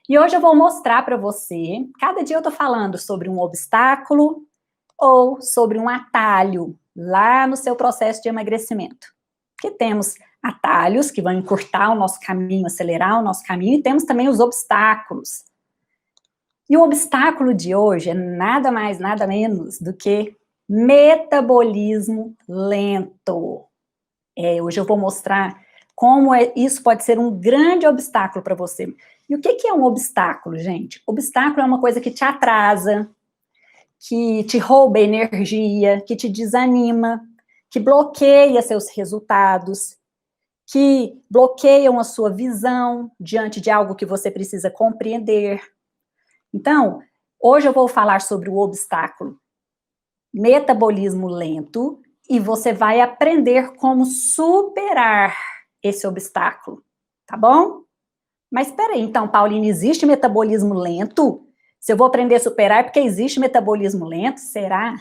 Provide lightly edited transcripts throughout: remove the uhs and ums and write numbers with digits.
E hoje eu vou mostrar para você, cada dia eu tô falando sobre um obstáculo ou sobre um atalho lá no seu processo de emagrecimento. Porque temos atalhos que vão encurtar o nosso caminho, acelerar o nosso caminho, e temos também os obstáculos. E o obstáculo de hoje é nada mais, nada menos do que metabolismo lento. Hoje eu vou mostrar como isso pode ser um grande obstáculo para você. E o que é um obstáculo, gente? Obstáculo é uma coisa que te atrasa, que te rouba energia, que te desanima, que bloqueia seus resultados, que bloqueiam a sua visão diante de algo que você precisa compreender. Então, hoje eu vou falar sobre o obstáculo metabolismo lento e você vai aprender como superar esse obstáculo, tá bom? Mas espera aí, então, Pauline, existe metabolismo lento? Se eu vou aprender a superar é porque existe metabolismo lento? Será?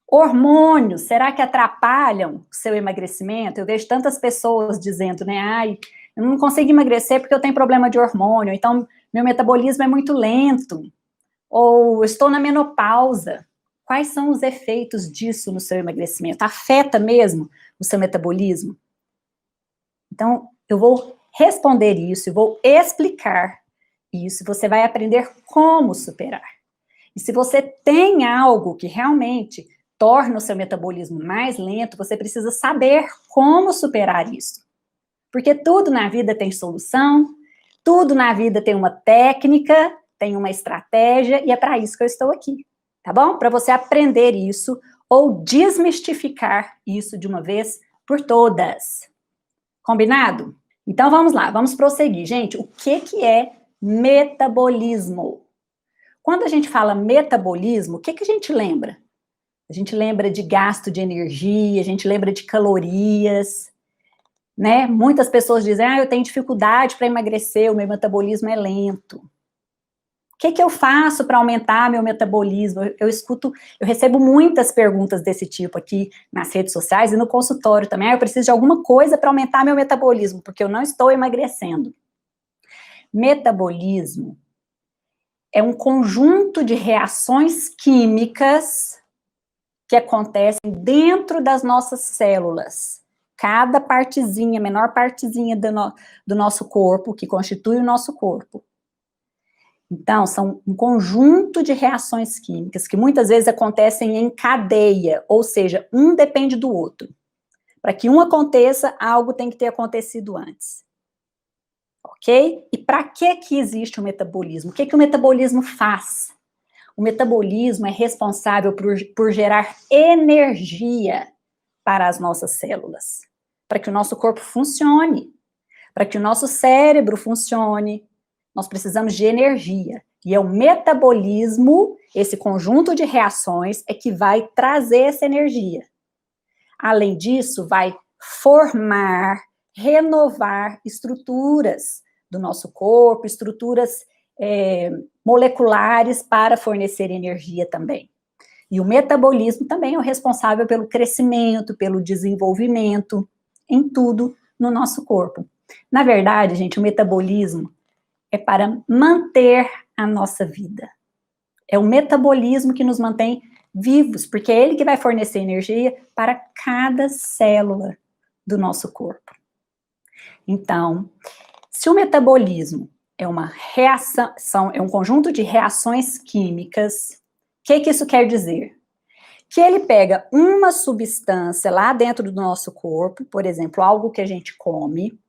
Hormônios, será que atrapalham o seu emagrecimento? Eu vejo tantas pessoas dizendo, né, ai, eu não consigo emagrecer porque eu tenho problema de hormônio, então meu metabolismo é muito lento, ou estou na menopausa. Quais são os efeitos disso no seu emagrecimento? Afeta mesmo o seu metabolismo? Então, eu vou responder isso, eu vou explicar isso, você vai aprender como superar. E se você tem algo que realmente torna o seu metabolismo mais lento, você precisa saber como superar isso. Porque tudo na vida tem solução, tudo na vida tem uma técnica, tem uma estratégia, e é para isso que eu estou aqui, tá bom? Para você aprender isso ou desmistificar isso de uma vez por todas. Combinado? Então vamos lá, vamos prosseguir. Gente, o que é metabolismo? Quando a gente fala metabolismo, o que a gente lembra? A gente lembra de gasto de energia, a gente lembra de calorias, né? Muitas pessoas dizem, eu tenho dificuldade para emagrecer, o meu metabolismo é lento. O que eu faço para aumentar meu metabolismo? Eu recebo muitas perguntas desse tipo aqui nas redes sociais e no consultório também. Eu preciso de alguma coisa para aumentar meu metabolismo, porque eu não estou emagrecendo. Metabolismo é um conjunto de reações químicas que acontecem dentro das nossas células. Cada partezinha, menor partezinha do nosso corpo, que constitui o nosso corpo. Então, são um conjunto de reações químicas que muitas vezes acontecem em cadeia, ou seja, um depende do outro. Para que um aconteça, algo tem que ter acontecido antes. Ok? E para que existe o metabolismo? O que o metabolismo faz? O metabolismo é responsável por gerar energia para as nossas células, para que o nosso corpo funcione, para que o nosso cérebro funcione. Nós precisamos de energia. E é o metabolismo, esse conjunto de reações, é que vai trazer essa energia. Além disso, vai formar, renovar estruturas do nosso corpo, estruturas moleculares para fornecer energia também. E o metabolismo também é o responsável pelo crescimento, pelo desenvolvimento, em tudo no nosso corpo. Na verdade, gente, o metabolismo é para manter a nossa vida. É o metabolismo que nos mantém vivos, porque é ele que vai fornecer energia para cada célula do nosso corpo. Então, se o metabolismo é uma reação, é um conjunto de reações químicas, o que isso quer dizer? Que ele pega uma substância lá dentro do nosso corpo, por exemplo, algo que a gente come,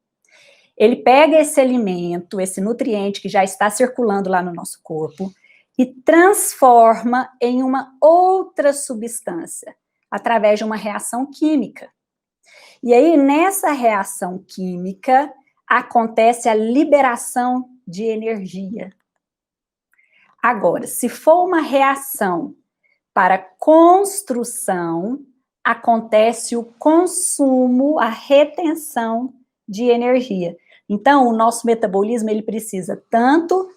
ele pega esse alimento, esse nutriente que já está circulando lá no nosso corpo e transforma em uma outra substância, através de uma reação química. E aí, nessa reação química, acontece a liberação de energia. Agora, se for uma reação para construção, acontece o consumo, a retenção de energia. Então, o nosso metabolismo, ele precisa tanto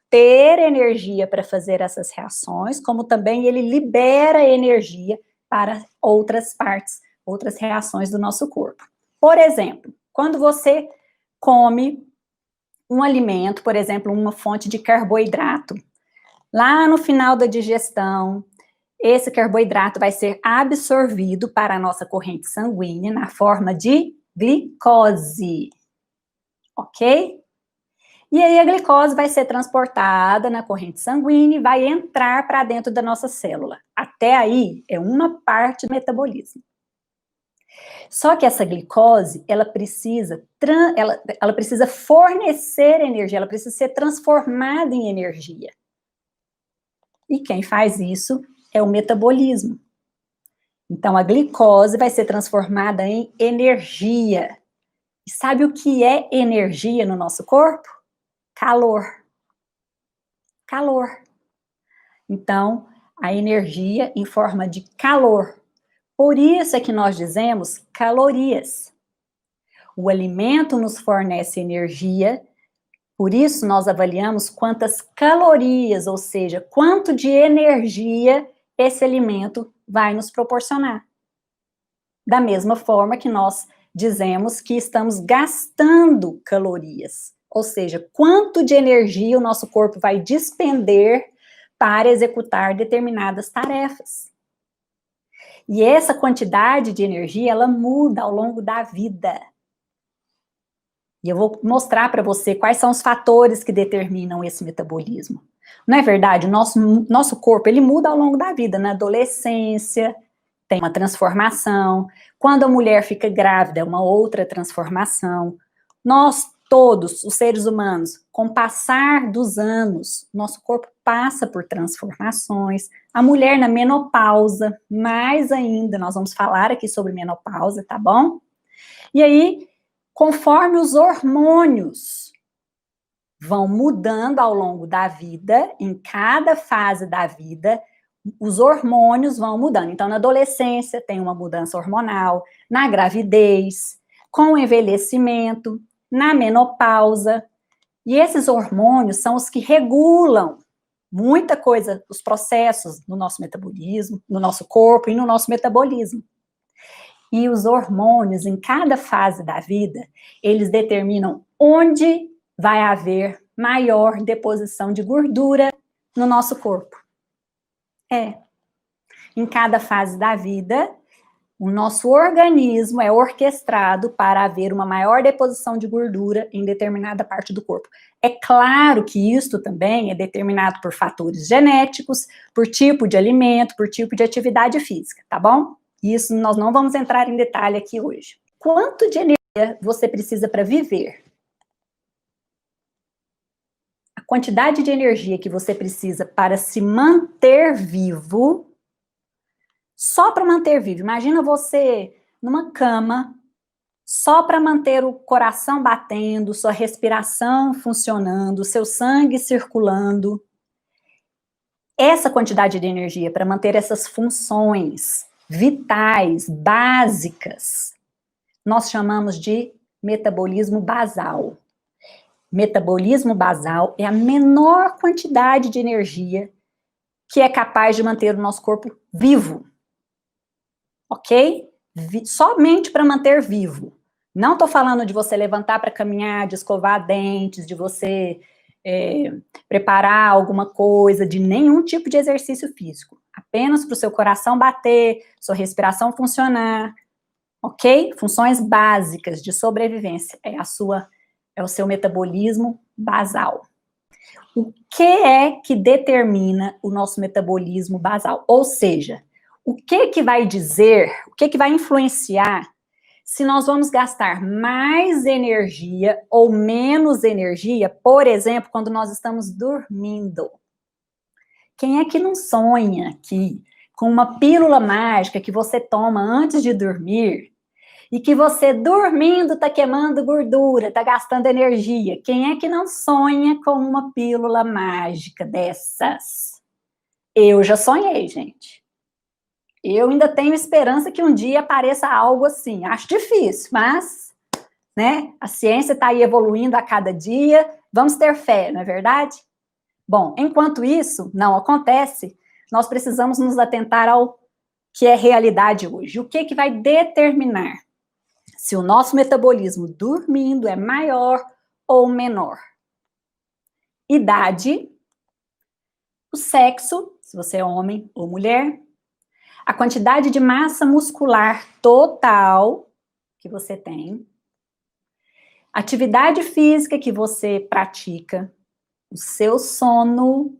ter energia para fazer essas reações, como também ele libera energia para outras partes, outras reações do nosso corpo. Por exemplo, quando você come um alimento, por exemplo, uma fonte de carboidrato. Lá no final da digestão, esse carboidrato vai ser absorvido para a nossa corrente sanguínea na forma de glicose, ok? E aí a glicose vai ser transportada na corrente sanguínea e vai entrar para dentro da nossa célula. Até aí é uma parte do metabolismo. Só que essa glicose, ela precisa fornecer energia, ela precisa ser transformada em energia. E quem faz isso é o metabolismo. Então, a glicose vai ser transformada em energia. E sabe o que é energia no nosso corpo? Calor. Calor. Então, a energia em forma de calor. Por isso é que nós dizemos calorias. O alimento nos fornece energia, por isso nós avaliamos quantas calorias, ou seja, quanto de energia esse alimento vai nos proporcionar. Da mesma forma que nós dizemos que estamos gastando calorias, ou seja, quanto de energia o nosso corpo vai despender para executar determinadas tarefas. E essa quantidade de energia, ela muda ao longo da vida. E eu vou mostrar para você quais são os fatores que determinam esse metabolismo. Não é verdade? O nosso corpo, ele muda ao longo da vida. Na adolescência, tem uma transformação. Quando a mulher fica grávida, é uma outra transformação. Nós todos, os seres humanos, com o passar dos anos, nosso corpo passa por transformações. A mulher na menopausa, mais ainda, nós vamos falar aqui sobre menopausa, tá bom? E aí, conforme os hormônios vão mudando ao longo da vida, em cada fase da vida, os hormônios vão mudando. Então, na adolescência tem uma mudança hormonal, na gravidez, com o envelhecimento, na menopausa. E esses hormônios são os que regulam muita coisa, os processos no nosso metabolismo, no nosso corpo e no nosso metabolismo. E os hormônios, em cada fase da vida, eles determinam onde vai haver maior deposição de gordura no nosso corpo. Em cada fase da vida, o nosso organismo é orquestrado para haver uma maior deposição de gordura em determinada parte do corpo. É claro que isto também é determinado por fatores genéticos, por tipo de alimento, por tipo de atividade física, tá bom? Isso nós não vamos entrar em detalhe aqui hoje. Quanto de energia você precisa para viver? A quantidade de energia que você precisa para se manter vivo, só para manter vivo. Imagina você numa cama, só para manter o coração batendo, sua respiração funcionando, seu sangue circulando. Essa quantidade de energia para manter essas funções vitais, básicas, nós chamamos de metabolismo basal. Metabolismo basal é a menor quantidade de energia que é capaz de manter o nosso corpo vivo. Ok? Somente para manter vivo. Não estou falando de você levantar para caminhar, de escovar dentes, de você preparar alguma coisa, de nenhum tipo de exercício físico. Apenas para o seu coração bater, sua respiração funcionar, ok? Funções básicas de sobrevivência. É o seu metabolismo basal. O que é que determina o nosso metabolismo basal? Ou seja, o que vai dizer, o que vai influenciar se nós vamos gastar mais energia ou menos energia, por exemplo, quando nós estamos dormindo. Quem é que não sonha que com uma pílula mágica que você toma antes de dormir e que você dormindo está queimando gordura, está gastando energia? Quem é que não sonha com uma pílula mágica dessas? Eu já sonhei, gente. Eu ainda tenho esperança que um dia apareça algo assim. Acho difícil, mas, né, a ciência está aí evoluindo a cada dia. Vamos ter fé, não é verdade? Bom, enquanto isso não acontece, nós precisamos nos atentar ao que é realidade hoje. O que vai determinar se o nosso metabolismo dormindo é maior ou menor? idade, o sexo, se você é homem ou mulher, a quantidade de massa muscular total que você tem, atividade física que você pratica, o seu sono,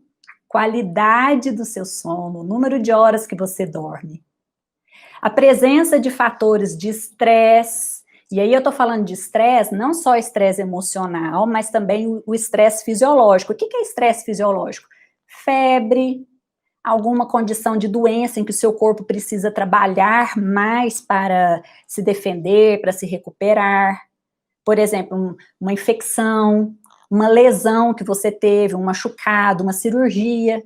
qualidade do seu sono, o número de horas que você dorme, a presença de fatores de estresse, e aí eu tô falando de estresse, não só estresse emocional, mas também o estresse fisiológico. O que é estresse fisiológico? Febre, alguma condição de doença em que o seu corpo precisa trabalhar mais para se defender, para se recuperar. Por exemplo, uma infecção, uma lesão que você teve, um machucado, uma cirurgia.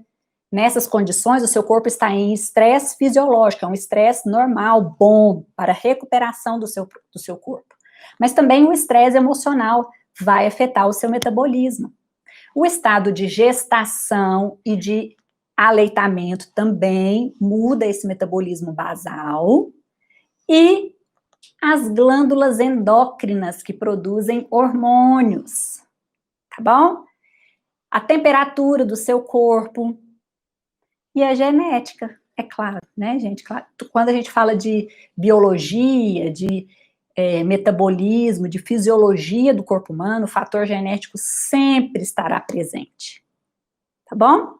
Nessas condições, o seu corpo está em estresse fisiológico, é um estresse normal, bom, para a recuperação do seu corpo. Mas também o estresse emocional vai afetar o seu metabolismo. O estado de gestação e de aleitamento também muda esse metabolismo basal. E as glândulas endócrinas que produzem hormônios, tá bom? A temperatura do seu corpo e a genética, é claro, né, gente? Claro. Quando a gente fala de biologia, de metabolismo, de fisiologia do corpo humano, o fator genético sempre estará presente, tá bom?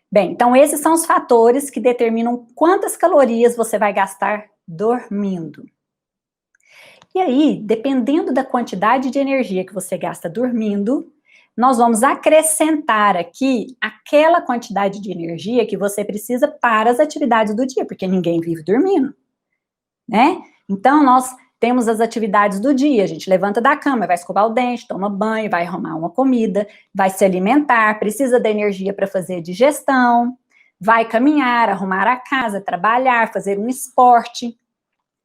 Bem, então esses são os fatores que determinam quantas calorias você vai gastar dormindo. E aí, dependendo da quantidade de energia que você gasta dormindo, nós vamos acrescentar aqui aquela quantidade de energia que você precisa para as atividades do dia, porque ninguém vive dormindo, né? Então, nós temos as atividades do dia, a gente levanta da cama, vai escovar o dente, toma banho, vai arrumar uma comida, vai se alimentar, precisa da energia para fazer a digestão, vai caminhar, arrumar a casa, trabalhar, fazer um esporte,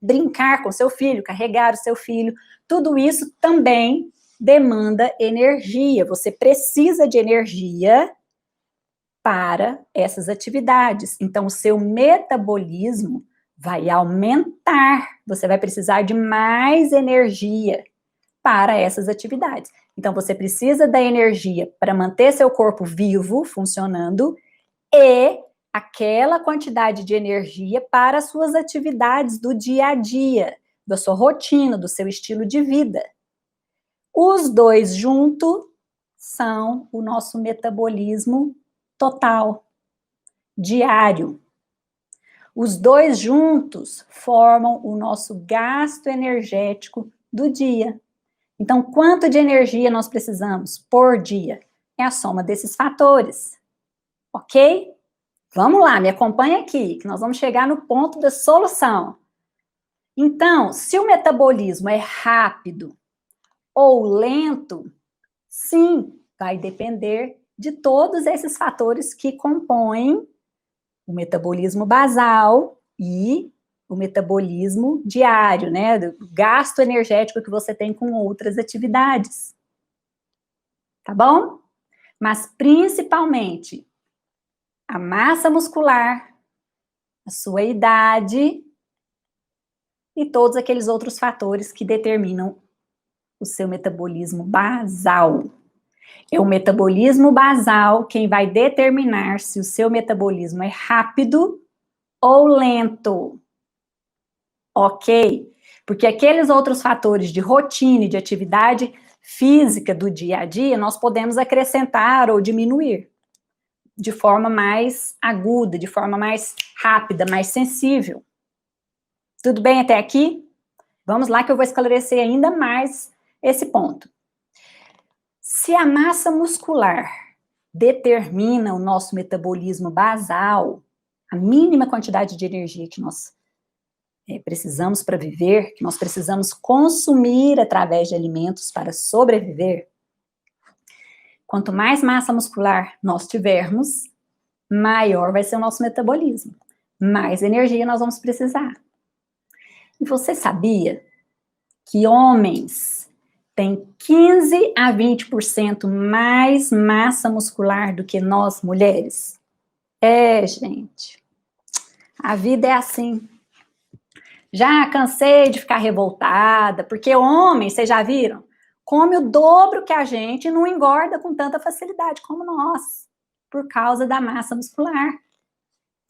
brincar com seu filho, carregar o seu filho, tudo isso também demanda energia. Você precisa de energia para essas atividades. Então, o seu metabolismo vai aumentar. Você vai precisar de mais energia para essas atividades. Então, você precisa da energia para manter seu corpo vivo, funcionando, e aquela quantidade de energia para as suas atividades do dia a dia, da sua rotina, do seu estilo de vida. Os dois juntos são o nosso metabolismo total, diário. Os dois juntos formam o nosso gasto energético do dia. Então, quanto de energia nós precisamos por dia? É a soma desses fatores, ok? Vamos lá, me acompanha aqui, que nós vamos chegar no ponto da solução. Então, se o metabolismo é rápido ou lento, sim, vai depender de todos esses fatores que compõem o metabolismo basal e o metabolismo diário, né? Do gasto energético que você tem com outras atividades. Tá bom? Mas principalmente a massa muscular, a sua idade e todos aqueles outros fatores que determinam o seu metabolismo basal. É o metabolismo basal quem vai determinar se o seu metabolismo é rápido ou lento. Ok? Porque aqueles outros fatores de rotina e de atividade física do dia a dia, nós podemos acrescentar ou diminuir de forma mais aguda, de forma mais rápida, mais sensível. Tudo bem até aqui? Vamos lá que eu vou esclarecer ainda mais esse ponto. Se a massa muscular determina o nosso metabolismo basal, a mínima quantidade de energia que nós precisamos para viver, que nós precisamos consumir através de alimentos para sobreviver, quanto mais massa muscular nós tivermos, maior vai ser o nosso metabolismo, mais energia nós vamos precisar. E você sabia que homens têm 15 a 20% mais massa muscular do que nós, mulheres? Gente, a vida é assim. Já cansei de ficar revoltada, porque homem, vocês já viram? come o dobro que a gente e não engorda com tanta facilidade como nós, por causa da massa muscular.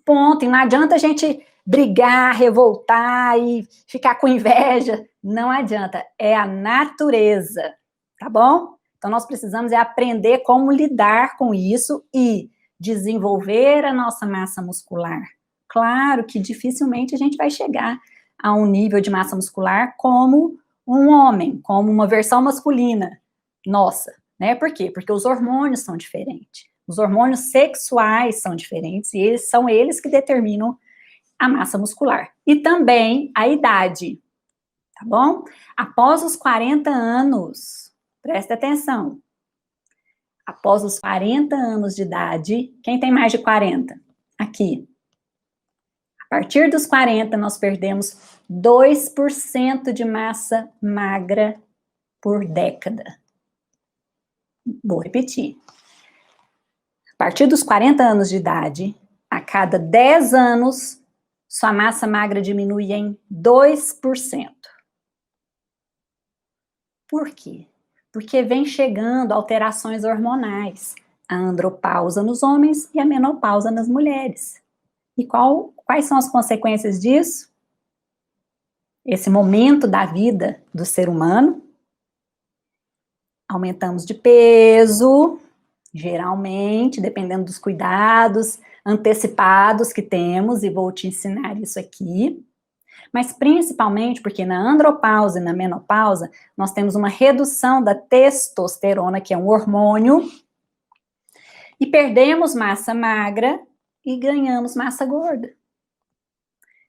Ponto. E não adianta a gente brigar, revoltar e ficar com inveja. Não adianta. É a natureza, tá bom? Então, nós precisamos aprender como lidar com isso e desenvolver a nossa massa muscular. Claro que dificilmente a gente vai chegar a um nível de massa muscular como um homem, como uma versão masculina nossa, né? Por quê? Porque os hormônios são diferentes. Os hormônios sexuais são diferentes e são eles que determinam a massa muscular. E também a idade, tá bom? Após os 40 anos, presta atenção, após os 40 anos de idade, quem tem mais de 40? Aqui. A partir dos 40, nós perdemos 2% de massa magra por década. Vou repetir. A partir dos 40 anos de idade, a cada 10 anos, sua massa magra diminui em 2%. Por quê? Porque vem chegando alterações hormonais, a andropausa nos homens e a menopausa nas mulheres. E quais são as consequências disso? Esse momento da vida do ser humano, aumentamos de peso, geralmente, dependendo dos cuidados antecipados que temos, e vou te ensinar isso aqui, mas principalmente porque na andropausa e na menopausa, nós temos uma redução da testosterona, que é um hormônio, e perdemos massa magra e ganhamos massa gorda.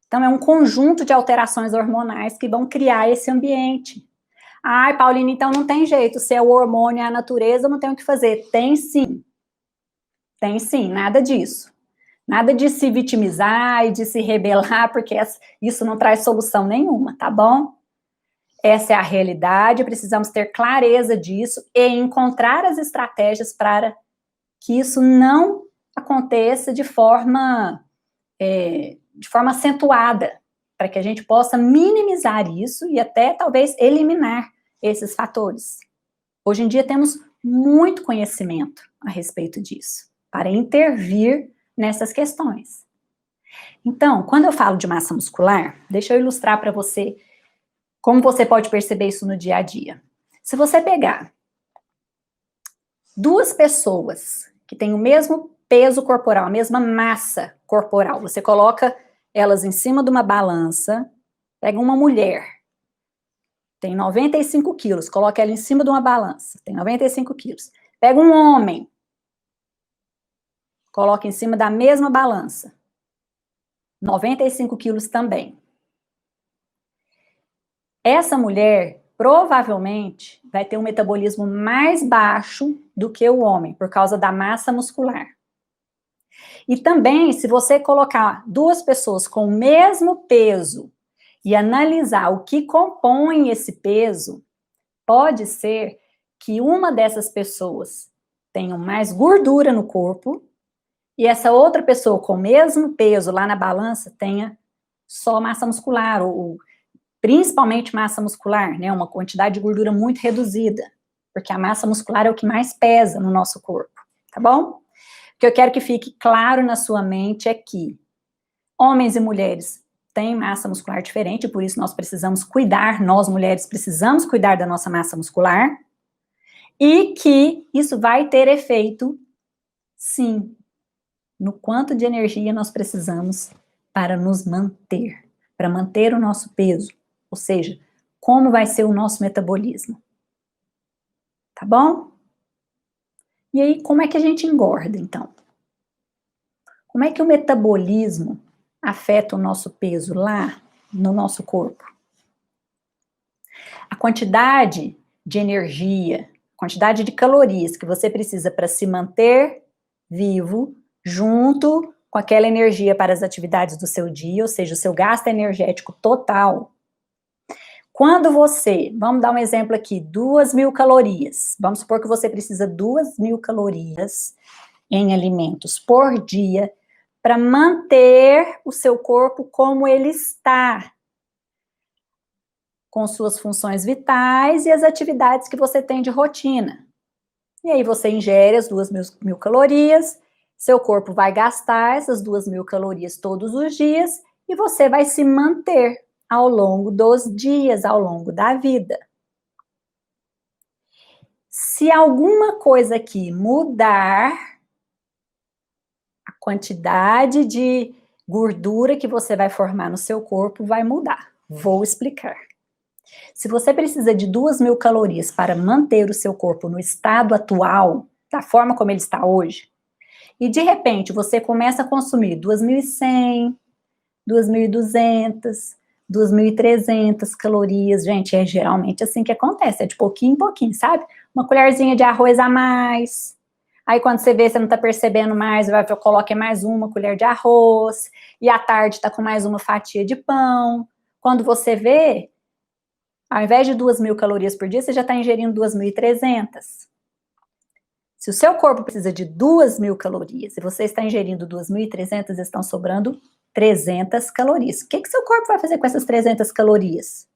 Então, é um conjunto de alterações hormonais que vão criar esse ambiente. Ai, Paulina, então não tem jeito, se é o hormônio e a natureza, não tem o que fazer. Tem sim. Tem sim, nada disso. Nada de se vitimizar e de se rebelar, porque isso não traz solução nenhuma, tá bom? Essa é a realidade, precisamos ter clareza disso e encontrar as estratégias para que isso não aconteça de forma acentuada, para que a gente possa minimizar isso e até talvez eliminar esses fatores. Hoje em dia temos muito conhecimento a respeito disso, para intervir nessas questões. Então, quando eu falo de massa muscular, deixa eu ilustrar para você como você pode perceber isso no dia a dia. Se você pegar duas pessoas que têm o mesmo peso corporal, a mesma massa corporal, você coloca elas em cima de uma balança, pega uma mulher, tem 95 quilos, coloca ela em cima de uma balança, tem 95 quilos. Pega um homem, coloca em cima da mesma balança, 95 quilos também. Essa mulher provavelmente vai ter um metabolismo mais baixo do que o homem, por causa da massa muscular. E também, se você colocar duas pessoas com o mesmo peso e analisar o que compõe esse peso, pode ser que uma dessas pessoas tenha mais gordura no corpo e essa outra pessoa com o mesmo peso lá na balança tenha só massa muscular, ou principalmente massa muscular, né? Uma quantidade de gordura muito reduzida, porque a massa muscular é o que mais pesa no nosso corpo, tá bom? O que eu quero que fique claro na sua mente é que homens e mulheres têm massa muscular diferente, por isso nós precisamos cuidar, nós mulheres precisamos cuidar da nossa massa muscular, e que isso vai ter efeito, sim, no quanto de energia nós precisamos para nos manter, para manter o nosso peso, ou seja, como vai ser o nosso metabolismo. Tá bom? E aí, como é que a gente engorda, então? Como é que o metabolismo afeta o nosso peso lá no nosso corpo? A quantidade de energia, quantidade de calorias que você precisa para se manter vivo, junto com aquela energia para as atividades do seu dia, ou seja, o seu gasto energético total. Quando você, vamos dar um exemplo aqui, 2.000 calorias, vamos supor que você precisa 2.000 calorias em alimentos por dia para manter o seu corpo como ele está, com suas funções vitais e as atividades que você tem de rotina. E aí você ingere as 2.000 calorias, seu corpo vai gastar essas 2.000 calorias todos os dias e você vai se manter ao longo dos dias, ao longo da vida. Se alguma coisa aqui mudar, a quantidade de gordura que você vai formar no seu corpo vai mudar. Vou explicar. Se você precisa de 2.000 calorias para manter o seu corpo no estado atual, da forma como ele está hoje, e de repente você começa a consumir 2.100, 2.200, 2.300 calorias, gente, é geralmente assim que acontece, é de pouquinho em pouquinho, sabe? Uma colherzinha de arroz a mais, aí quando você vê, você não tá percebendo mais, coloca mais uma colher de arroz, e à tarde tá com mais uma fatia de pão. Quando você vê, ao invés de 2.000 calorias por dia, você já está ingerindo 2.300. Se o seu corpo precisa de 2.000 calorias e você está ingerindo 2.300, estão sobrando 300 calorias. O que seu corpo vai fazer com essas 300 calorias?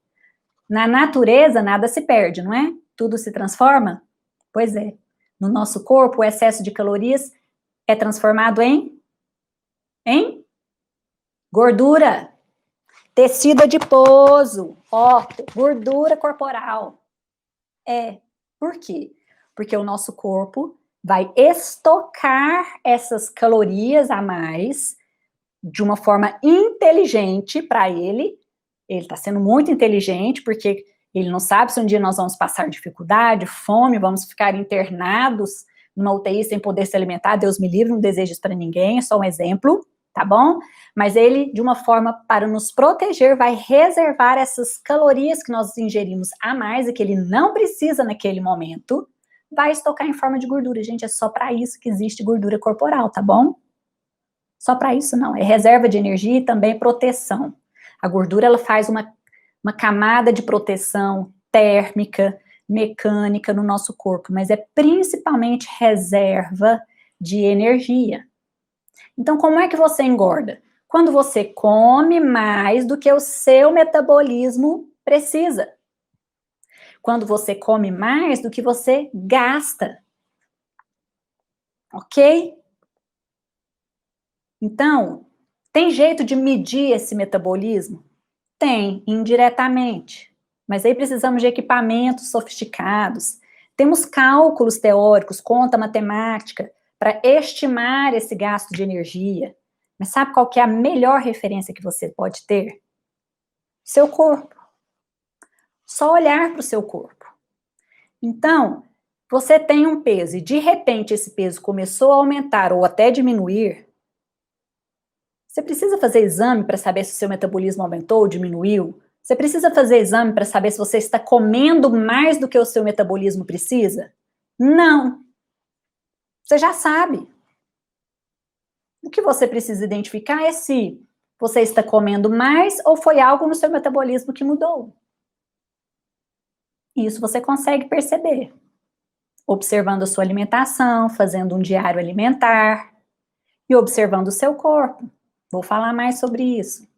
Na natureza, nada se perde, não é? Tudo se transforma? Pois é. No nosso corpo, o excesso de calorias é transformado em gordura. Tecido adiposo, gordura corporal. Por quê? Porque o nosso corpo vai estocar essas calorias a mais de uma forma inteligente para ele. Ele está sendo muito inteligente, porque ele não sabe se um dia nós vamos passar dificuldade, fome, vamos ficar internados numa UTI sem poder se alimentar. Deus me livre, não desejo isso para ninguém, é só um exemplo. Tá bom? Mas ele, de uma forma para nos proteger, vai reservar essas calorias que nós ingerimos a mais e que ele não precisa naquele momento, vai estocar em forma de gordura. Gente, é só para isso que existe gordura corporal, tá bom? Só para isso não, é reserva de energia e também proteção. A gordura, ela faz uma camada de proteção térmica, mecânica no nosso corpo, mas é principalmente reserva de energia. Então, como é que você engorda? Quando você come mais do que o seu metabolismo precisa. Quando você come mais do que você gasta. Ok? Então, tem jeito de medir esse metabolismo? Tem, indiretamente. Mas aí precisamos de equipamentos sofisticados. Temos cálculos teóricos, conta matemática, para estimar esse gasto de energia. Mas sabe qual que é a melhor referência que você pode ter? Seu corpo. Só olhar para o seu corpo. Então, você tem um peso e de repente esse peso começou a aumentar ou até diminuir, você precisa fazer exame para saber se o seu metabolismo aumentou ou diminuiu? Você precisa fazer exame para saber se você está comendo mais do que o seu metabolismo precisa? Não. Você já sabe. O que você precisa identificar é se você está comendo mais ou foi algo no seu metabolismo que mudou. Isso você consegue perceber. Observando a sua alimentação, fazendo um diário alimentar e observando o seu corpo. Vou falar mais sobre isso.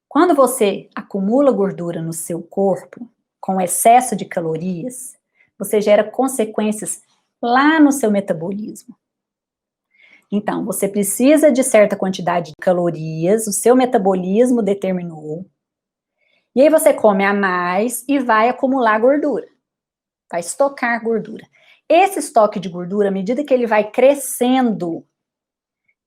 Quando você acumula gordura no seu corpo, com excesso de calorias, você gera consequências lá no seu metabolismo. Então, você precisa de certa quantidade de calorias, o seu metabolismo determinou, e aí você come a mais e vai acumular gordura, vai estocar gordura. Esse estoque de gordura, à medida que ele vai crescendo,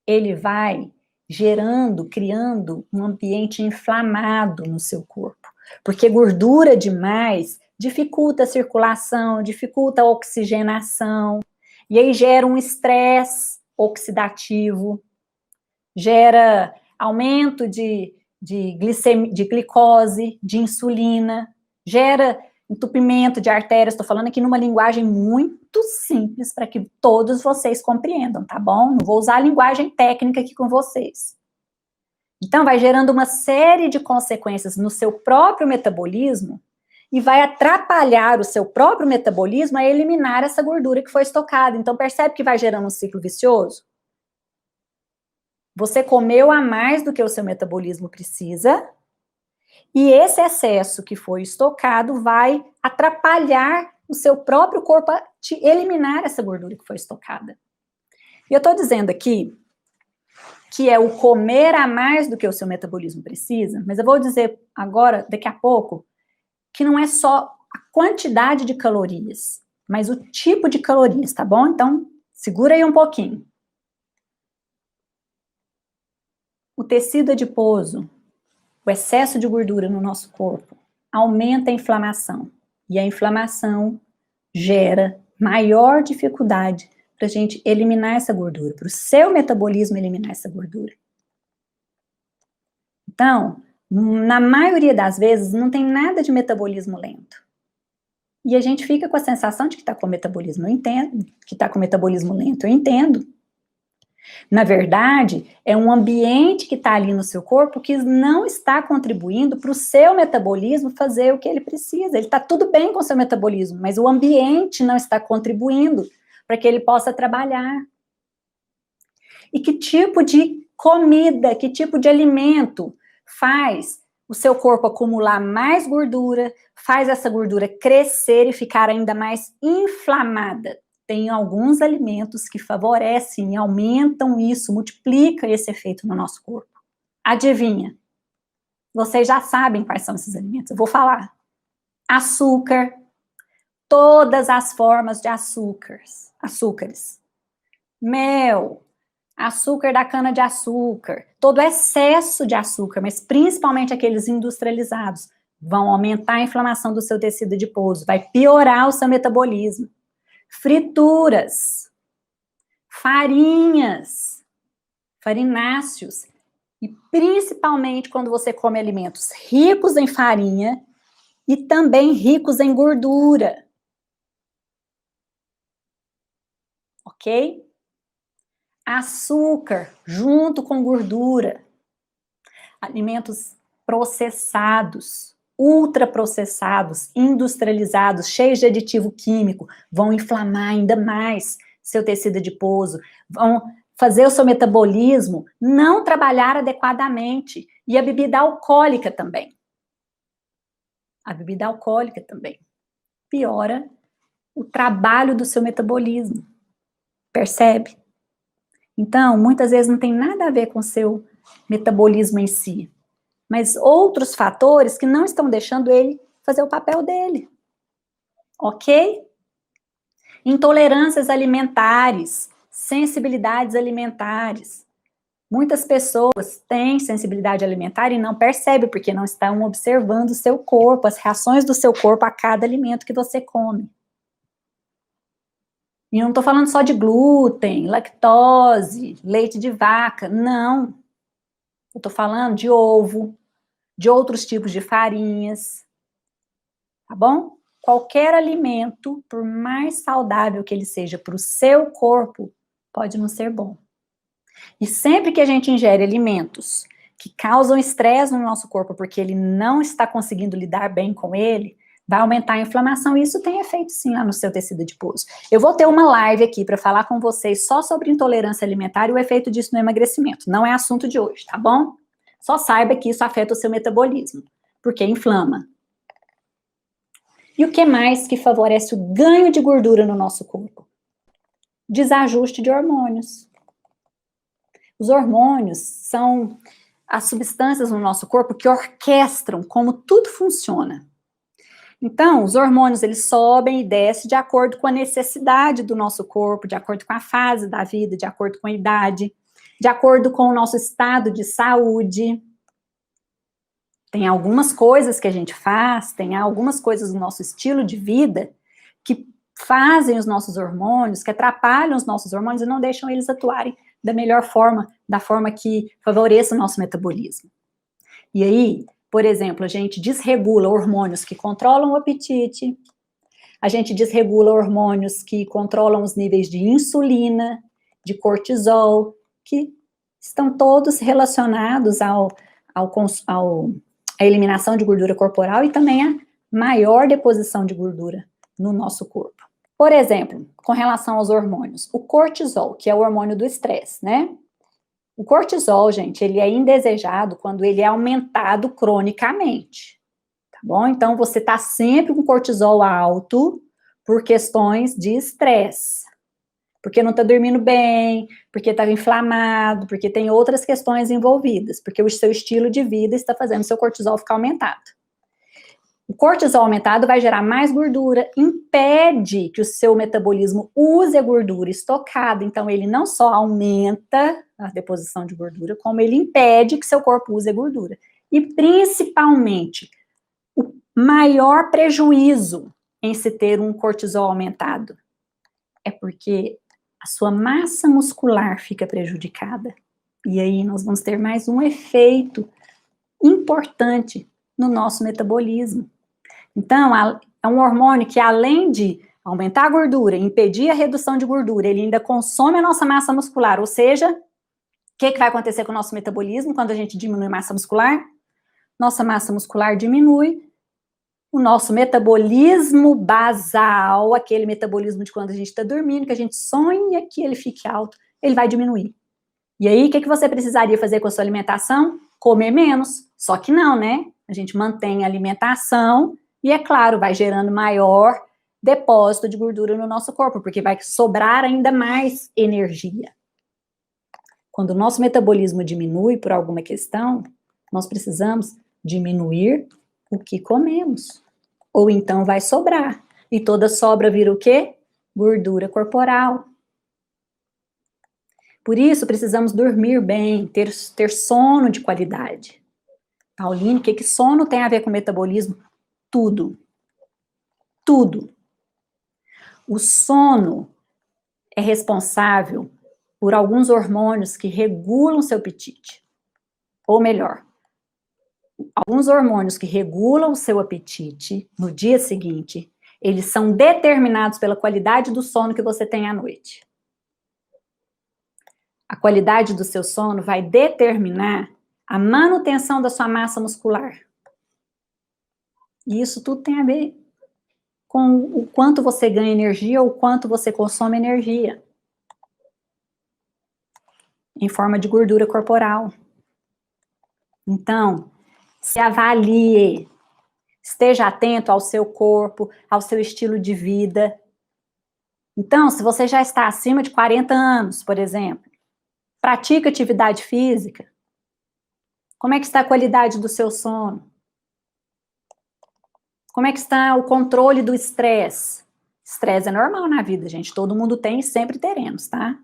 ele vai gerando, criando um ambiente inflamado no seu corpo. Porque gordura demais dificulta a circulação, dificulta a oxigenação, e aí gera um estresse oxidativo, gera aumento de glicose, de insulina, gera entupimento de artérias. Estou falando aqui numa linguagem muito simples para que todos vocês compreendam, tá bom? Não vou usar a linguagem técnica aqui com vocês. Então, vai gerando uma série de consequências no seu próprio metabolismo e vai atrapalhar o seu próprio metabolismo a eliminar essa gordura que foi estocada. Então, percebe que vai gerando um ciclo vicioso? Você comeu a mais do que o seu metabolismo precisa, E esse excesso que foi estocado vai atrapalhar o seu próprio corpo a te eliminar essa gordura que foi estocada. E eu estou dizendo aqui que é o comer a mais do que o seu metabolismo precisa, mas eu vou dizer agora, daqui a pouco, que não é só a quantidade de calorias, mas o tipo de calorias, tá bom? Então, segura aí um pouquinho. O tecido adiposo, o excesso de gordura no nosso corpo, aumenta a inflamação. E a inflamação gera maior dificuldade para a gente eliminar essa gordura, para o seu metabolismo eliminar essa gordura. Então, na maioria das vezes, não tem nada de metabolismo lento. E a gente fica com a sensação de que está com metabolismo, eu entendo, que está com metabolismo lento, eu entendo. Na verdade, é um ambiente que está ali no seu corpo que não está contribuindo para o seu metabolismo fazer o que ele precisa. Ele está tudo bem com o seu metabolismo, mas o ambiente não está contribuindo para que ele possa trabalhar. E que tipo de comida, que tipo de alimento faz o seu corpo acumular mais gordura, faz essa gordura crescer e ficar ainda mais inflamada? Tem alguns alimentos que favorecem e aumentam isso, multiplicam esse efeito no nosso corpo. Adivinha? Vocês já sabem quais são esses alimentos. Eu vou falar. Açúcar, todas as formas de açúcares. Mel, açúcar da cana-de-açúcar, todo excesso de açúcar, mas principalmente aqueles industrializados, vão aumentar a inflamação do seu tecido adiposo, vai piorar o seu metabolismo. Frituras, farinhas, farináceos, e principalmente quando você come alimentos ricos em farinha e também ricos em gordura. Ok? Açúcar junto com gordura. Alimentos processados, ultraprocessados, industrializados, cheios de aditivo químico, vão inflamar ainda mais seu tecido adiposo, vão fazer o seu metabolismo não trabalhar adequadamente. E a bebida alcoólica também. A bebida alcoólica também piora o trabalho do seu metabolismo. Percebe? Então, muitas vezes não tem nada a ver com o seu metabolismo em si, mas outros fatores que não estão deixando ele fazer o papel dele. Ok? Intolerâncias alimentares, sensibilidades alimentares. Muitas pessoas têm sensibilidade alimentar e não percebem, porque não estão observando o seu corpo, as reações do seu corpo a cada alimento que você come. E não estou falando só de glúten, lactose, leite de vaca, não. Eu estou falando de ovo, de outros tipos de farinhas, tá bom? Qualquer alimento, por mais saudável que ele seja para o seu corpo, pode não ser bom. E sempre que a gente ingere alimentos que causam estresse no nosso corpo, porque ele não está conseguindo lidar bem com ele, vai aumentar a inflamação, e isso tem efeito sim lá no seu tecido adiposo. Eu vou ter uma live aqui para falar com vocês só sobre intolerância alimentar e o efeito disso no emagrecimento. Não é assunto de hoje, tá bom? Só saiba que isso afeta o seu metabolismo, porque inflama. E o que mais que favorece o ganho de gordura no nosso corpo? Desajuste de hormônios. Os hormônios são as substâncias no nosso corpo que orquestram como tudo funciona. Então, os hormônios, eles sobem e descem de acordo com a necessidade do nosso corpo, de acordo com a fase da vida, de acordo com a idade, de acordo com o nosso estado de saúde. Tem algumas coisas que a gente faz, tem algumas coisas do nosso estilo de vida que fazem os nossos hormônios, que atrapalham os nossos hormônios e não deixam eles atuarem da melhor forma, da forma que favoreça o nosso metabolismo. E aí, por exemplo, a gente desregula hormônios que controlam o apetite, a gente desregula hormônios que controlam os níveis de insulina, de cortisol, que estão todos relacionados à eliminação de gordura corporal e também a maior deposição de gordura no nosso corpo. Por exemplo, com relação aos hormônios, o cortisol, que é o hormônio do estresse, né? O cortisol, gente, ele é indesejado quando ele é aumentado cronicamente, tá bom? Então, você tá sempre com cortisol alto por questões de estresse. Porque não tá dormindo bem, porque estava inflamado, porque tem outras questões envolvidas, porque o seu estilo de vida está fazendo o seu cortisol ficar aumentado. O cortisol aumentado vai gerar mais gordura, impede que o seu metabolismo use a gordura estocada, então ele não só aumenta a deposição de gordura, como ele impede que seu corpo use a gordura. E principalmente, o maior prejuízo em se ter um cortisol aumentado é porque a sua massa muscular fica prejudicada. E aí nós vamos ter mais um efeito importante no nosso metabolismo. Então, é um hormônio que, além de aumentar a gordura, impedir a redução de gordura, ele ainda consome a nossa massa muscular. Ou seja, o que vai acontecer com o nosso metabolismo quando a gente diminui a massa muscular? Nossa massa muscular diminui, o nosso metabolismo basal, aquele metabolismo de quando a gente está dormindo, que a gente sonha que ele fique alto, ele vai diminuir. E aí, o que você precisaria fazer com a sua alimentação? Comer menos. Só que não, né? A gente mantém a alimentação e, é claro, vai gerando maior depósito de gordura no nosso corpo, porque vai sobrar ainda mais energia. Quando o nosso metabolismo diminui por alguma questão, nós precisamos diminuir o que comemos. Ou então vai sobrar. E toda sobra vira o quê? Gordura corporal. Por isso, precisamos dormir bem, ter sono de qualidade. Pauline, o que sono tem a ver com metabolismo? Tudo. Tudo. O sono é responsável por alguns hormônios que regulam seu apetite. Ou melhor, alguns hormônios que regulam o seu apetite no dia seguinte, eles são determinados pela qualidade do sono que você tem à noite. A qualidade do seu sono vai determinar a manutenção da sua massa muscular. E isso tudo tem a ver com o quanto você ganha energia ou o quanto você consome energia. Em forma de gordura corporal. Então, se avalie, esteja atento ao seu corpo, ao seu estilo de vida. Então, se você já está acima de 40 anos, por exemplo, pratica atividade física. Como é que está a qualidade do seu sono? Como é que está o controle do estresse? Estresse é normal na vida, gente. Todo mundo tem e sempre teremos, tá?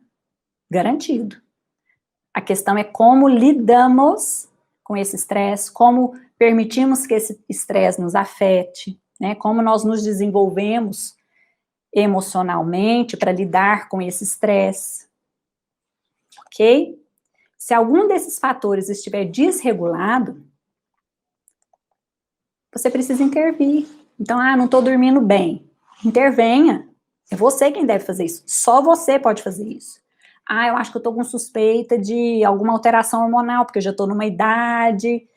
Garantido. A questão é como lidamos com esse estresse, como permitimos que esse estresse nos afete, né? Como nós nos desenvolvemos emocionalmente para lidar com esse estresse. Ok? Se algum desses fatores estiver desregulado, você precisa intervir. Então, não estou dormindo bem. Intervenha. É você quem deve fazer isso. Só você pode fazer isso. Eu acho que eu estou com suspeita de alguma alteração hormonal, porque eu já estou numa idade.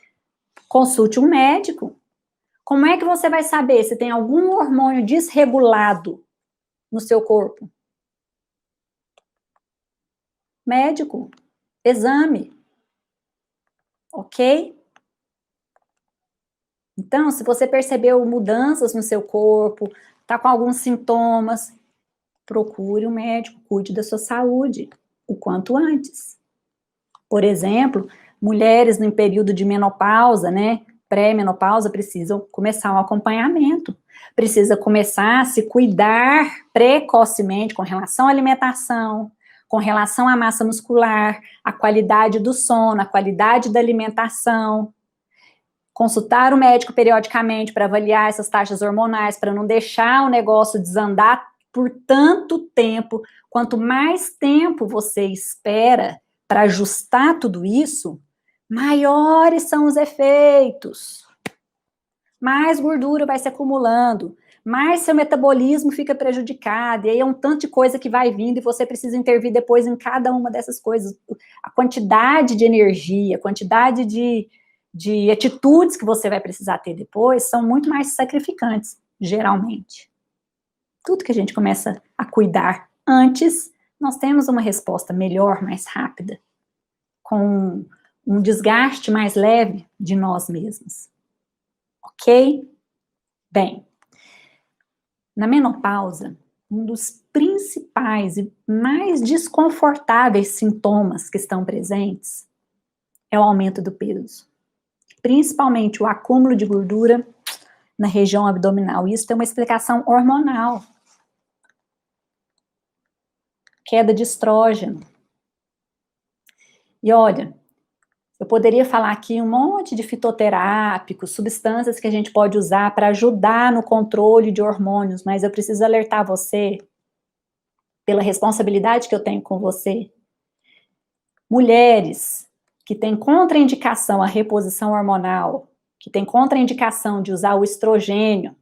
Consulte um médico. Como é que você vai saber se tem algum hormônio desregulado no seu corpo? Médico. Exame. Ok? Então, se você percebeu mudanças no seu corpo, está com alguns sintomas, procure um médico, cuide da sua saúde o quanto antes. Por exemplo, mulheres no período de menopausa, né, pré-menopausa, precisam começar um acompanhamento, precisa começar a se cuidar precocemente com relação à alimentação, com relação à massa muscular, à qualidade do sono, à qualidade da alimentação. Consultar o médico periodicamente para avaliar essas taxas hormonais, para não deixar o negócio desandar por tanto tempo. Quanto mais tempo você espera para ajustar tudo isso, maiores são os efeitos. Mais gordura vai se acumulando, mais seu metabolismo fica prejudicado, e aí é um tanto de coisa que vai vindo e você precisa intervir depois em cada uma dessas coisas. A quantidade de energia, a quantidade de atitudes que você vai precisar ter depois são muito mais sacrificantes, geralmente. Tudo que a gente começa a cuidar antes, nós temos uma resposta melhor, mais rápida. com um desgaste mais leve de nós mesmos. Ok? Bem, na menopausa, um dos principais e mais desconfortáveis sintomas que estão presentes é o aumento do peso. Principalmente o acúmulo de gordura na região abdominal. Isso tem uma explicação hormonal. Queda de estrógeno. E olha, eu poderia falar aqui um monte de fitoterápicos, substâncias que a gente pode usar para ajudar no controle de hormônios, mas eu preciso alertar você, pela responsabilidade que eu tenho com você. Mulheres que têm contraindicação à reposição hormonal, que têm contraindicação de usar o estrogênio,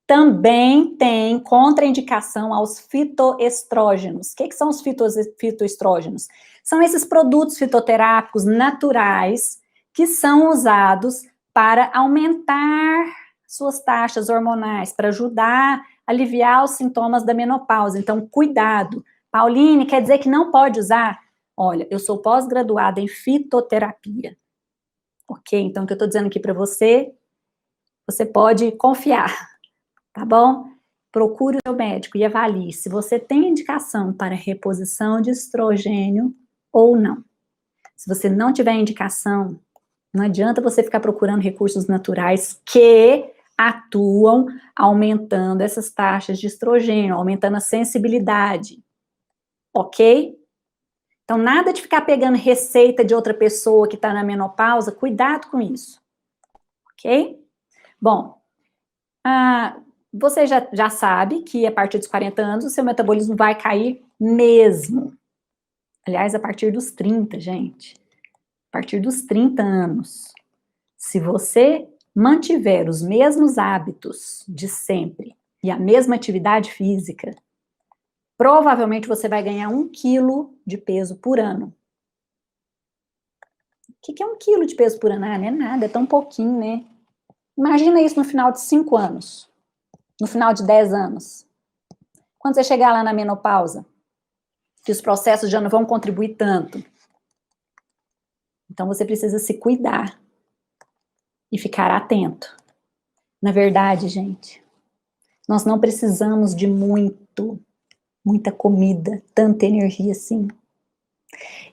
também têm contraindicação aos fitoestrógenos. O que são os fitoestrógenos? São esses produtos fitoterápicos naturais que são usados para aumentar suas taxas hormonais, para ajudar a aliviar os sintomas da menopausa. Então, cuidado. Pauline, quer dizer que não pode usar? Olha, eu sou pós-graduada em fitoterapia. Ok? Então, o que eu estou dizendo aqui para você, você pode confiar. Tá bom? Procure o seu médico e avalie se você tem indicação para reposição de estrogênio ou não. Se você não tiver indicação, não adianta você ficar procurando recursos naturais que atuam aumentando essas taxas de estrogênio, aumentando a sensibilidade. Ok? Então, nada de ficar pegando receita de outra pessoa que está na menopausa, cuidado com isso. Ok? Bom, você já sabe que a partir dos 40 anos o seu metabolismo vai cair mesmo. Aliás, a partir dos 30, gente. A partir dos 30 anos. Se você mantiver os mesmos hábitos de sempre e a mesma atividade física, provavelmente você vai ganhar 1 quilo de peso por ano. O que é 1 quilo de peso por ano? Ah, não é nada, é tão pouquinho, né? Imagina isso no final de 5 anos. No final de 10 anos. Quando você chegar lá na menopausa, que os processos já não vão contribuir tanto. Então, você precisa se cuidar e ficar atento. Na verdade, gente, nós não precisamos de muita comida, tanta energia assim.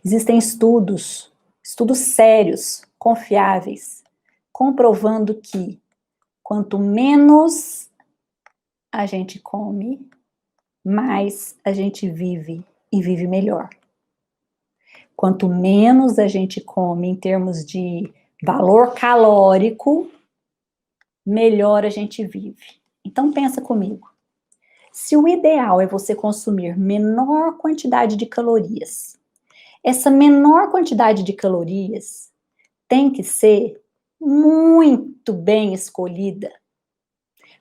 Existem estudos sérios, confiáveis, comprovando que quanto menos a gente come, mais a gente vive e vive melhor. Quanto menos a gente come em termos de valor calórico, melhor a gente vive. Então pensa comigo. Se o ideal é você consumir menor quantidade de calorias, essa menor quantidade de calorias tem que ser muito bem escolhida.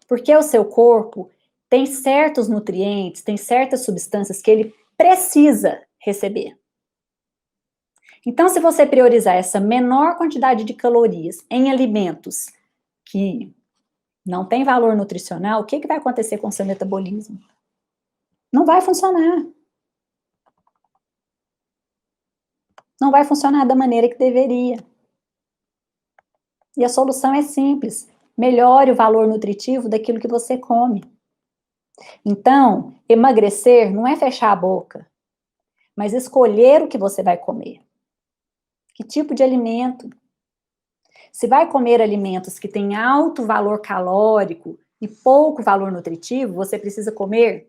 Porque o seu corpo tem certos nutrientes, tem certas substâncias que ele precisa receber. Então, se você priorizar essa menor quantidade de calorias em alimentos que não têm valor nutricional, o que vai acontecer com o seu metabolismo? Não vai funcionar. Não vai funcionar da maneira que deveria. E a solução é simples. Melhore o valor nutritivo daquilo que você come. Então, emagrecer não é fechar a boca, mas escolher o que você vai comer. Que tipo de alimento? Se vai comer alimentos que têm alto valor calórico e pouco valor nutritivo, você precisa comer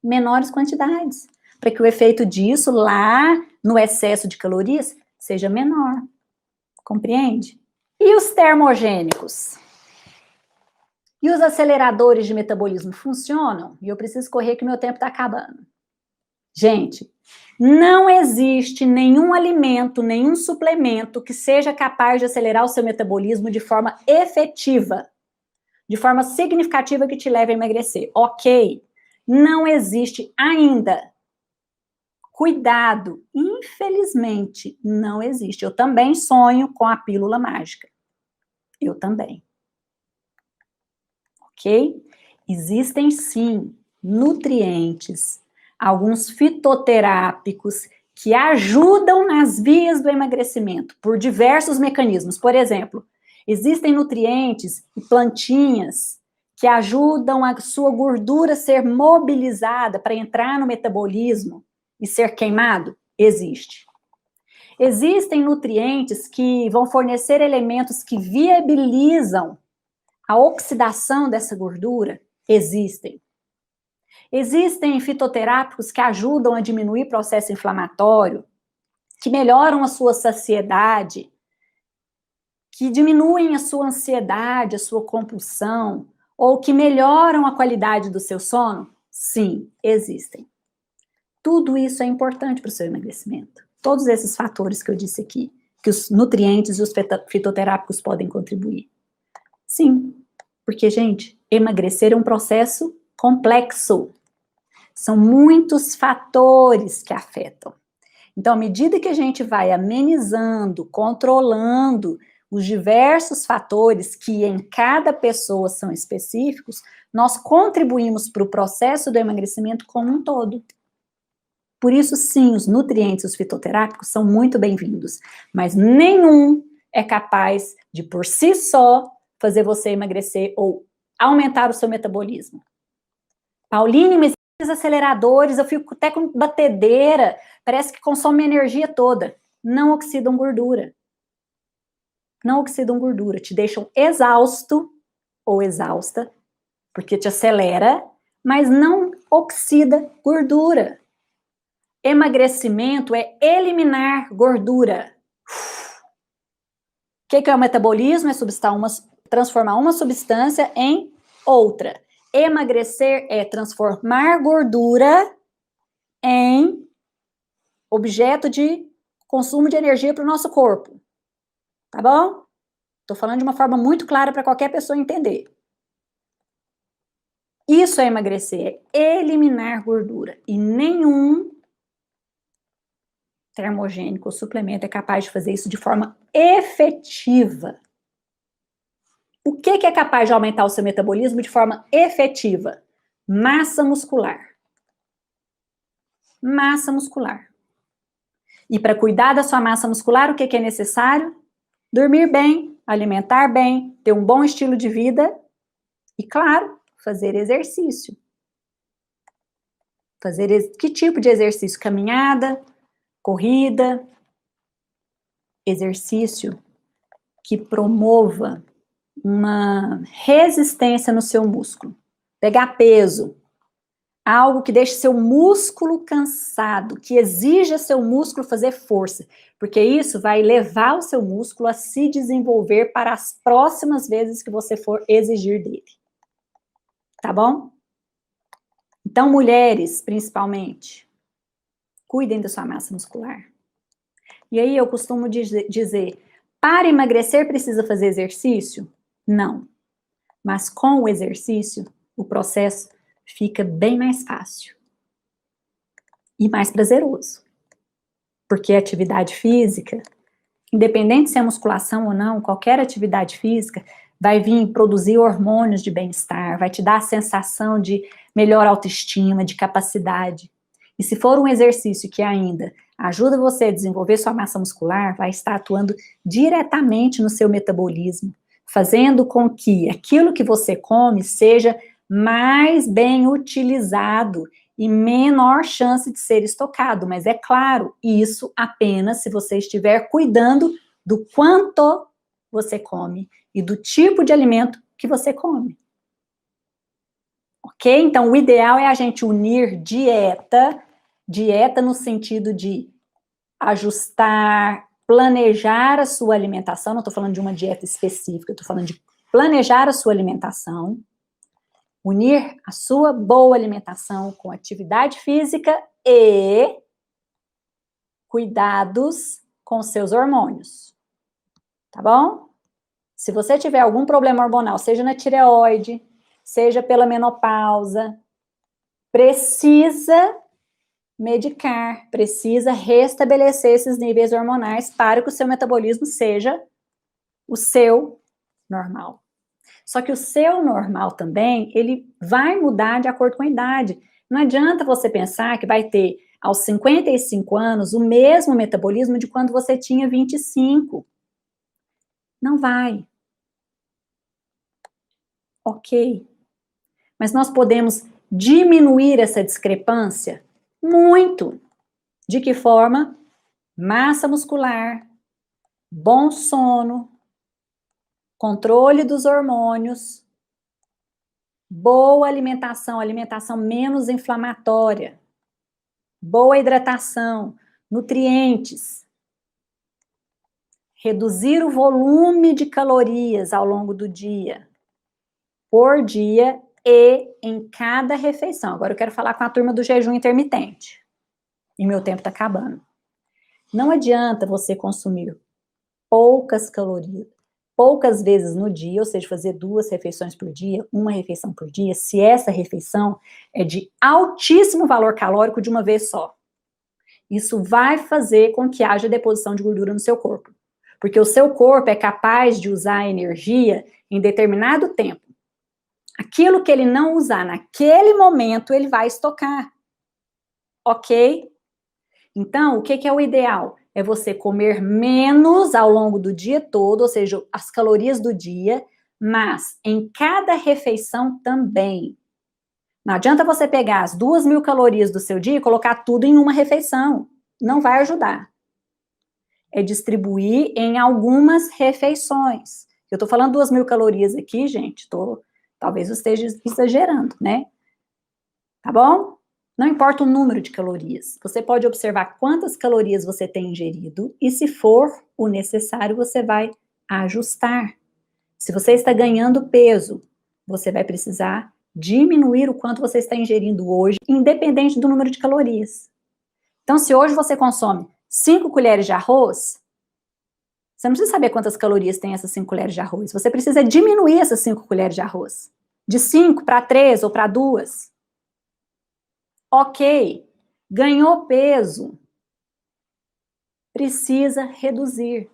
menores quantidades, para que o efeito disso lá no excesso de calorias seja menor. Compreende? E os termogênicos? E os aceleradores de metabolismo funcionam? E eu preciso correr que meu tempo está acabando. Gente, não existe nenhum alimento, nenhum suplemento que seja capaz de acelerar o seu metabolismo de forma efetiva, de forma significativa que te leve a emagrecer. Ok, não existe ainda. Cuidado, infelizmente, não existe. Eu também sonho com a pílula mágica. Eu também. Ok? Existem sim nutrientes, alguns fitoterápicos que ajudam nas vias do emagrecimento, por diversos mecanismos. Por exemplo, existem nutrientes e plantinhas que ajudam a sua gordura ser mobilizada para entrar no metabolismo e ser queimado? Existe. Existem nutrientes que vão fornecer elementos que viabilizam a oxidação dessa gordura? Existem. Existem fitoterápicos que ajudam a diminuir o processo inflamatório, que melhoram a sua saciedade, que diminuem a sua ansiedade, a sua compulsão, ou que melhoram a qualidade do seu sono? Sim, existem. Tudo isso é importante para o seu emagrecimento. Todos esses fatores que eu disse aqui, que os nutrientes e os fitoterápicos podem contribuir. Sim, porque, gente, emagrecer é um processo complexo. São muitos fatores que afetam. Então, à medida que a gente vai amenizando, controlando os diversos fatores que em cada pessoa são específicos, nós contribuímos para o processo do emagrecimento como um todo. Por isso, sim, os nutrientes, os fitoterápicos são muito bem-vindos, mas nenhum é capaz de, por si só, fazer você emagrecer ou aumentar o seu metabolismo. Pauline, mas esses aceleradores, eu fico até com batedeira, parece que consome a energia toda. Não oxidam gordura. Não oxidam gordura, te deixam exausto ou exausta, porque te acelera, mas não oxida gordura. Emagrecimento é eliminar gordura. O que é o metabolismo? É transformar uma substância em outra. Emagrecer é transformar gordura em objeto de consumo de energia para o nosso corpo. Tá bom? Estou falando de uma forma muito clara para qualquer pessoa entender. Isso é emagrecer, é eliminar gordura. E nenhum termogênico ou suplemento é capaz de fazer isso de forma efetiva. O que é capaz de aumentar o seu metabolismo de forma efetiva? Massa muscular. Massa muscular. E para cuidar da sua massa muscular, o que é necessário? Dormir bem, alimentar bem, ter um bom estilo de vida e, claro, fazer exercício. Que tipo de exercício? Caminhada, corrida, exercício que promova uma resistência no seu músculo. Pegar peso, algo que deixe seu músculo cansado, que exija seu músculo fazer força, porque isso vai levar o seu músculo a se desenvolver para as próximas vezes que você for exigir dele. Tá bom? Então, mulheres, principalmente, cuidem da sua massa muscular. E aí eu costumo dizer, para emagrecer precisa fazer exercício? Não. Mas com o exercício, o processo fica bem mais fácil. E mais prazeroso. Porque a atividade física, independente se é musculação ou não, qualquer atividade física vai vir produzir hormônios de bem-estar, vai te dar a sensação de melhor autoestima, de capacidade. E se for um exercício que ainda ajuda você a desenvolver sua massa muscular, vai estar atuando diretamente no seu metabolismo, fazendo com que aquilo que você come seja mais bem utilizado e menor chance de ser estocado. Mas é claro, isso apenas se você estiver cuidando do quanto você come e do tipo de alimento que você come. Ok? Então, o ideal é a gente unir dieta no sentido de ajustar, planejar a sua alimentação, não estou falando de uma dieta específica, estou falando de planejar a sua alimentação, unir a sua boa alimentação com atividade física e cuidados com seus hormônios, tá bom? Se você tiver algum problema hormonal, seja na tireoide, seja pela menopausa, precisa medicar, precisa restabelecer esses níveis hormonais para que o seu metabolismo seja o seu normal. Só que o seu normal também, ele vai mudar de acordo com a idade. Não adianta você pensar que vai ter aos 55 anos o mesmo metabolismo de quando você tinha 25. Não vai. Ok. Mas nós podemos diminuir essa discrepância muito. De que forma? Massa muscular, bom sono, controle dos hormônios, boa alimentação, alimentação menos inflamatória, boa hidratação, nutrientes, reduzir o volume de calorias ao longo do dia, por dia e em cada refeição. Agora eu quero falar com a turma do jejum intermitente. E meu tempo está acabando. Não adianta você consumir poucas calorias, poucas vezes no dia, ou seja, fazer 2 refeições por dia, 1 refeição por dia, se essa refeição é de altíssimo valor calórico de uma vez só. Isso vai fazer com que haja deposição de gordura no seu corpo. Porque o seu corpo é capaz de usar a energia em determinado tempo. Aquilo que ele não usar naquele momento, ele vai estocar. Ok? Então, o que é o ideal? É você comer menos ao longo do dia todo, ou seja, as calorias do dia, mas em cada refeição também. Não adianta você pegar as 2.000 calorias do seu dia e colocar tudo em uma refeição. Não vai ajudar. É distribuir em algumas refeições. Eu tô falando 2.000 calorias aqui, gente, talvez eu esteja exagerando, né? Tá bom? Não importa o número de calorias. Você pode observar quantas calorias você tem ingerido e, se for o necessário, você vai ajustar. Se você está ganhando peso, você vai precisar diminuir o quanto você está ingerindo hoje, independente do número de calorias. Então, se hoje você consome 5 colheres de arroz, você não precisa saber quantas calorias tem essas 5 colheres de arroz. Você precisa diminuir essas 5 colheres de arroz. De 5 para 3 ou para 2. Ok, ganhou peso, precisa reduzir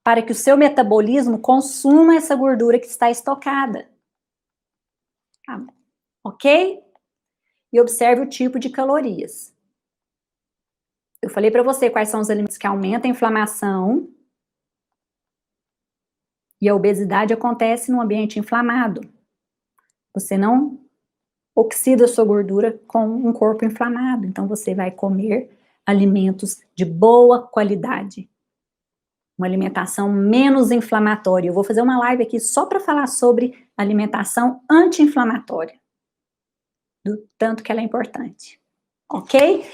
para que o seu metabolismo consuma essa gordura que está estocada. Ok? E observe o tipo de calorias. Eu falei para você quais são os alimentos que aumentam a inflamação, e a obesidade acontece num ambiente inflamado. Você não oxida a sua gordura com um corpo inflamado. Então, você vai comer alimentos de boa qualidade. Uma alimentação menos inflamatória. Eu vou fazer uma live aqui só para falar sobre alimentação anti-inflamatória. Do tanto que ela é importante. Ok?